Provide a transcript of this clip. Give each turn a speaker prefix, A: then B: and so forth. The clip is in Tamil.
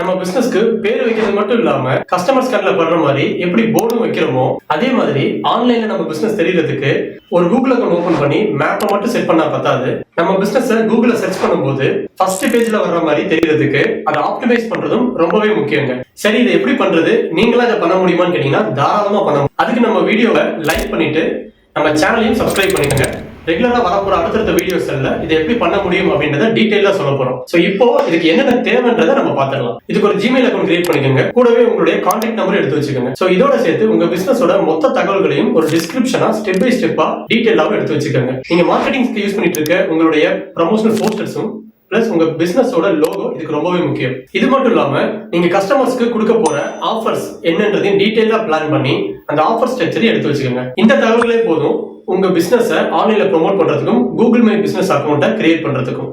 A: நம்ம பிசினஸ்க்கு பேர் வைக்கிறது மட்டும் இல்லாம கஸ்டமர்ஸ் கண்ணில் படுற மாதிரி எப்படி போர்டும் வைக்கிறோமோ அதே மாதிரி ஆன்லைன்ல நம்ம பிசினஸ் தெரியறதுக்கு ஒரு கூகுள் அக்கௌண்ட் ஓபன் பண்ணி மேப்பை மட்டும் செட் பண்ணா பத்தாது. நம்ம பிசினஸ் கூகுள்ல சர்ச் பண்ணும்போது ஃபர்ஸ்ட் பேஜ்ல வர்ற மாதிரி தெரியறதுக்கு அதை ஆப்டிமைஸ் பண்றதும் ரொம்பவே முக்கியங்க. சரி, இதை எப்படி பண்றது, நீங்களா இதை பண்ண முடியுமான்னு கேட்டீங்கன்னா தாராளமா பண்ணணும். அதுக்கு நம்ம வீடியோவை லைக் பண்ணிட்டு நம்ம சேனலையும் சப்ஸ்கிரைப் பண்ணிக்கோங்க. ரெகுலரா வரப்போற அடுத்தடுத்த வீடியோஸ்ல இதை எப்படி பண்ண முடியும் அப்படின்றத டீடைலா சொல்ல போறோம். சோ இப்போ இதுக்கு என்னென்ன தேவைன்றதை நம்ம பாத்துடலாம். இதுக்கு ஒரு ஜிமெயில் அக்கௌண்ட் கிரியேட் பண்ணிக்கோங்க. கூடவே உங்களுடைய கான்டாக்ட் நம்பர் எடுத்து வச்சுக்கோங்க. சோ இதோட சேர்த்து உங்க பிசினஸோட மொத்த தகவல்களையும் ஒரு டிஸ்கிரிப்ஷனா ஸ்டெப் பை ஸ்டெப்பா டீடைலாவும் எடுத்து வச்சுக்கோங்க. நீங்க மார்க்கெட்டிங்ஸ்க்கு யூஸ் பண்ணிட்டு இருக்க உங்களுடைய ப்ரமோஷனல் போஸ்டர்ஸும் பிளஸ் உங்க பிசினஸோட லோகோ இதுக்கு ரொம்பவே முக்கியம். இது மட்டும் இல்லாம நீங்க கஸ்டமர்ஸ்க்கு கொடுக்க போற ஆஃபர்ஸ் என்னன்றதையும் டீடைலா பிளான் பண்ணி அந்த ஆஃபர் ஸ்ட்ரக்சரையும் எடுத்து வச்சுக்கோங்க. இந்த தகவல்களே போதும் உங்க பிசினஸை ஆன்லைன்ல ப்ரோமோட் பண்றதுக்கும் கூகுள் மை பிசினஸ் அக்கௌண்ட்டை கிரியேட் பண்றதுக்கும்.